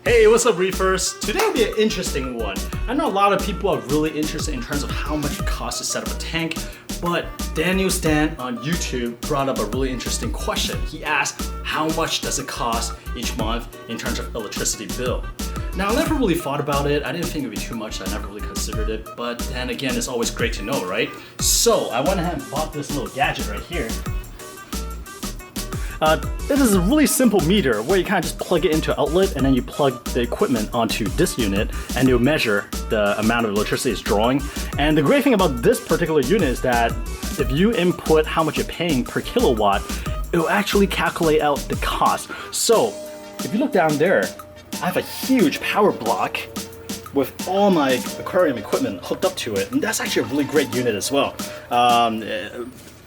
Hey, what's up, Reefers? Today will be an interesting one. I know a lot of people are really interested in terms of how much it costs to set up a tank, but Daniel Stan on YouTube brought up a really interesting question. He asked, how much does it cost each month in terms of electricity bill? Now, I never really thought about it. I didn't think it would be too much. I never really considered it. But then again, it's always great to know, right? So I went ahead and bought this little gadget right here. This is a really simple meter where you kind of just plug it into an outlet and then you plug the equipment onto this unit and it'll measure the amount of electricity it's drawing. And the great thing about this particular unit is that if you input how much you're paying per kilowatt, it'll actually calculate out the cost. So if you look down there, I have a huge power block with all my aquarium equipment hooked up to it, and that's actually a really great unit as well.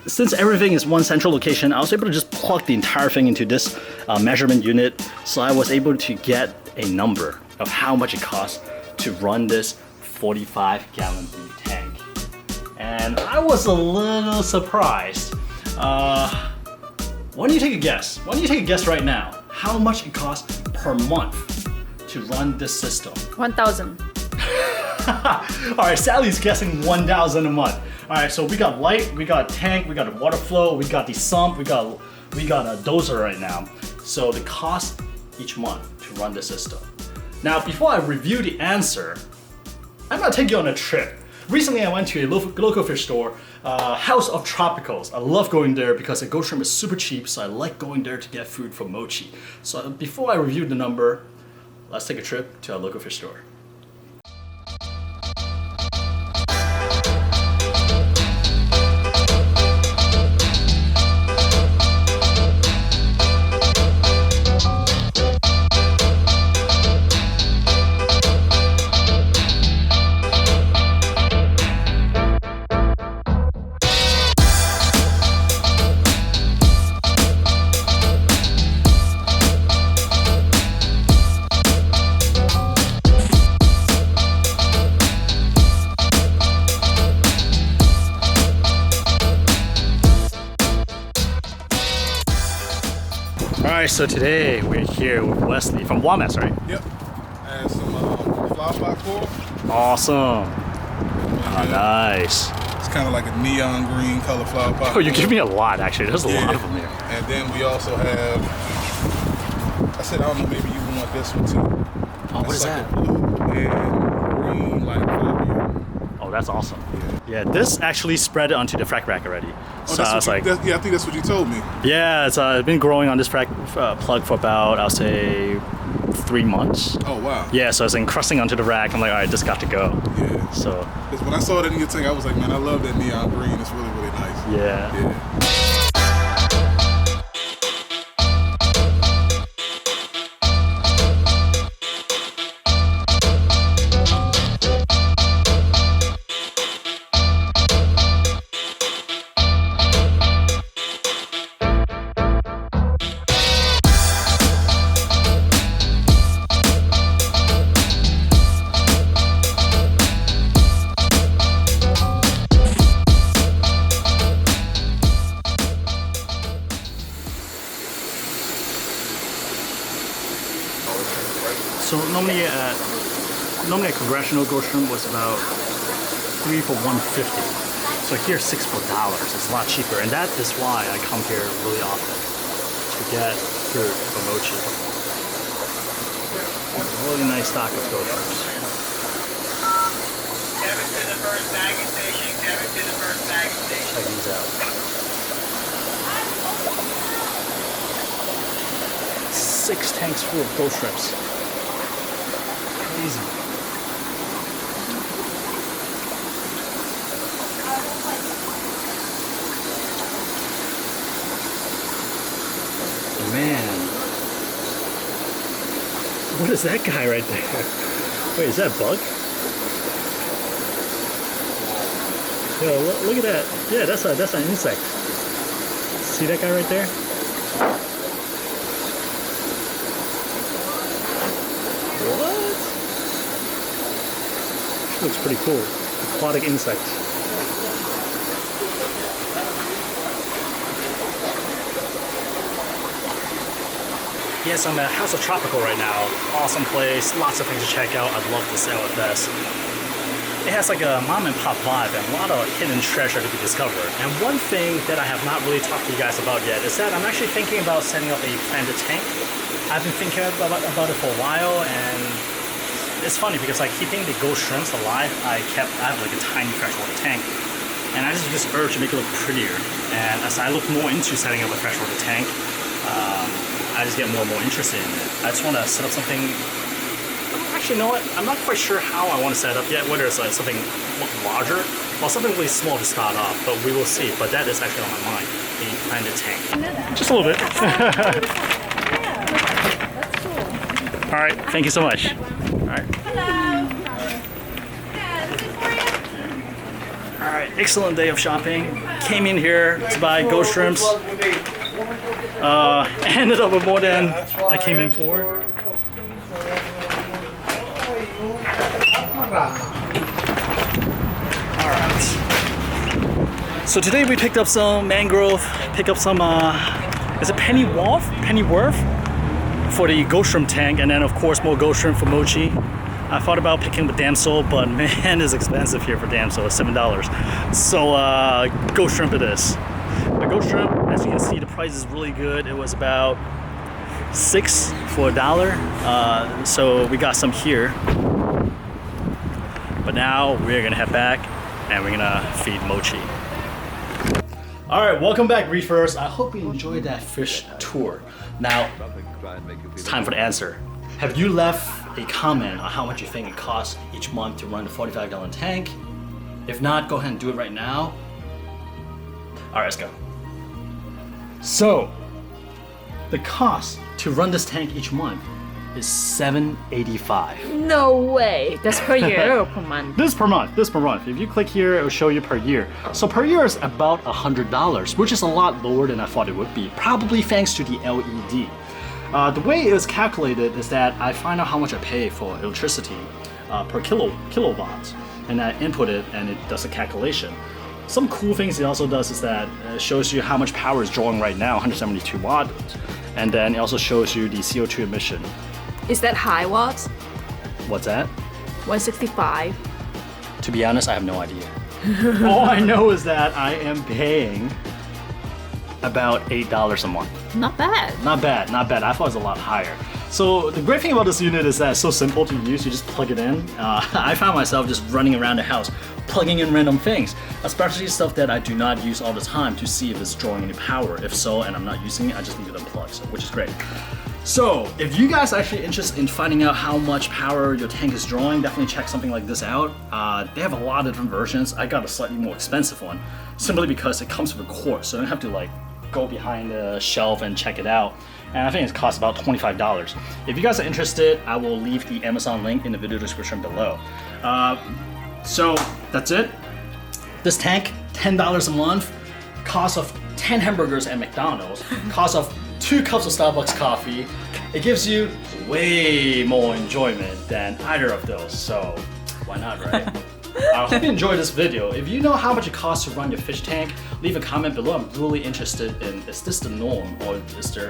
Since everything is one central location, I was able to just plug the entire thing into this measurement unit, so I was able to get a number of how much it costs to run this 45-gallon tank. And I was a little surprised. Why don't you take a guess? Why don't you take a guess right now? How much it costs per month to run this system? 1,000. Alright, Sally's guessing 1,000 a month. Alright, so we got light, we got tank, we got a water flow, we got the sump, we got a dozer right now. So the cost each month to run the system. Now, before I review the answer, I'm gonna take you on a trip. Recently, I went to a local fish store, House of Tropicals. I love going there because the ghost shrimp is super cheap, so I like going there to get food for mochi. So before I review the number, let's take a trip to our local fish store. Alright, so today we're here with Wesley from Wamas, right? Yep. And some flower pot coral. Awesome. Oh, nice. It's kind of like a neon green color flower pot. Oh, you give me a lot, actually. There's a lot of them here. And then we also have, I said, I don't know, maybe you want this one too. Oh, what is like that? A blue and green, like foliage. Oh, that's awesome. Yeah, this actually spread onto the frac rack already. Oh, so I was like, yeah, I think that's what you told me. yeah, it's been growing on this frac plug for about, I'll say, 3 months. Oh, wow. Yeah, so it's encrusting onto the rack. I'm like, all right, this got to go. Yeah. So. Because when I saw that in your tank, I was like, man, I love that neon green. It's really, really nice. Yeah. Yeah. So normally a congressional ghost shrimp was about 3 for $1.50. So here $6 for $1. It's a lot cheaper, and that is why I come here really often to get food for mochi. Really nice stock of ghost shrimps. Kevin to the first bagging station. Kevin to the first bagging station. Check these out. 6 tanks full of ghost shrimps. Crazy. Man. What is that guy right there? Wait, is that a bug? Yo, look at that. Yeah, that's an insect. See that guy right there? What? Looks pretty cool. Aquatic insect. Yes, I'm at House of Tropical right now. Awesome place, lots of things to check out. I'd love to sell at this. It has like a mom and pop vibe and a lot of hidden treasure to be discovered. And one thing that I have not really talked to you guys about yet is that I'm actually thinking about setting up a planted tank. I've been thinking about it for a while, and it's funny because like keeping the ghost shrimps alive, I have like a tiny freshwater tank. And I just get this urge to make it look prettier. And as I look more into setting up a freshwater tank, I just get more and more interested in it. I just want to set up something. Actually, you know what? I'm not quite sure how I want to set it up yet, whether it's like something larger or something really small to start off, but we will see. But that is actually on my mind, the planted tank. Just a little bit. That's cool. All right, thank you so much. All right. Hello. Yeah, this is for you. All right, excellent day of shopping. Came in here to buy ghost shrimps. Ended up with more than I came in for. Alright. So today we picked up some mangrove, picked up some, is it Pennyworth for the ghost shrimp tank, and then of course more ghost shrimp for mochi. I thought about picking the damsel, but man, it's expensive here for damsel. It's $7. So ghost shrimp it is. The ghost shrimp, as you can see, the price is really good. It was about $6 for $1. So we got some here. But now we're gonna head back and we're gonna feed Mochi. All right, welcome back, Reefers. I hope you enjoyed that fish tour. Now, it's time for the answer. Have you left a comment on how much you think it costs each month to run the 45-gallon tank? If not, go ahead and do it right now. All right, let's go. So, the cost to run this tank each month is $7.85. No way. That's per year or per month? This per month. If you click here, it will show you per year. So per year is about $100, which is a lot lower than I thought it would be, probably thanks to the LED. The way it was calculated is that I find out how much I pay for electricity per kilowatts, and I input it and it does a calculation. Some cool things it also does is that it shows you how much power is drawing right now, 172 watts, and then it also shows you the CO2 emission. Is that high watts? What's that? 165. To be honest, I have no idea. All I know is that I am paying about $8 a month. Not bad. Not bad. I thought it was a lot higher. So the great thing about this unit is that it's so simple to use. You just plug it in. I found myself just running around the house, plugging in random things, especially stuff that I do not use all the time to see if it's drawing any power. If so, and I'm not using it, I just need to unplug, so, which is great. So if you guys are actually interested in finding out how much power your tank is drawing, definitely check something like this out. They have a lot of different versions. I got a slightly more expensive one, simply because it comes with a cord, so I don't have to like go behind the shelf and check it out. And I think it costs about $25. If you guys are interested, I will leave the Amazon link in the video description below. So that's it. This tank, $10 a month, cost of 10 hamburgers at McDonald's, cost of 2 cups of Starbucks coffee. It gives you way more enjoyment than either of those, so why not, right? I hope you enjoyed this video. If you know how much it costs to run your fish tank, leave a comment below. I'm really interested in, is this the norm, or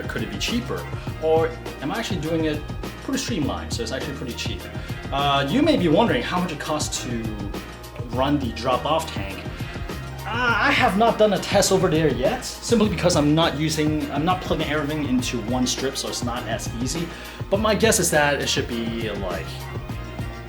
could it be cheaper? Or am I actually doing it pretty streamlined, so it's actually pretty cheap? You may be wondering how much it costs to run the drop-off tank. I have not done a test over there yet, simply because I'm not plugging everything into one strip, so it's not as easy. But my guess is that it should be like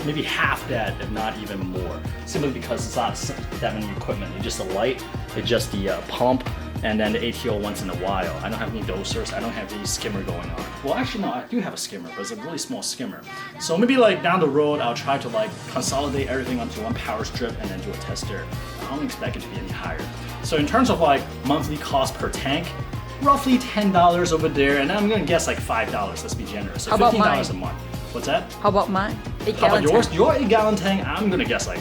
maybe half that, if not even more, simply because it's not that many equipment. It's just a light, it's just the pump, and then the ATO once in a while. I don't have any dosers, I don't have any skimmer going on. Well, actually no, I do have a skimmer, but it's a really small skimmer. So maybe like down the road, I'll try to like consolidate everything onto one power strip and then do a test there. I don't expect it to be any higher. So in terms of like monthly cost per tank, roughly $10 over there, and I'm gonna guess like $5, let's be generous. So $15 a month. What's that? How about mine? How about yours? Your 8-gallon tank, I'm gonna guess like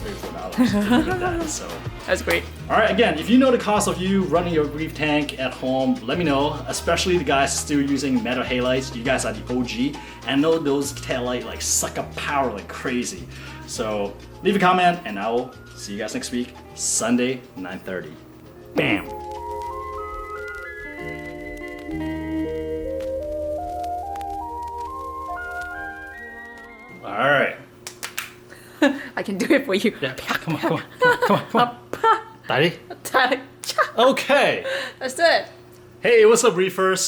$3 or $4. So that's great. All right, again, if you know the cost of you running your Reef tank at home, let me know, especially the guys still using metal halides. You guys are the OG, and I know those taillights like suck up power like crazy. So leave a comment, and I will see you guys next week, Sunday, 9:30. Bam. All right. I can do it for you. Yeah, come on, come on, come on, come on. Daddy? Let's Okay. do it. Hey, what's up, Reefers?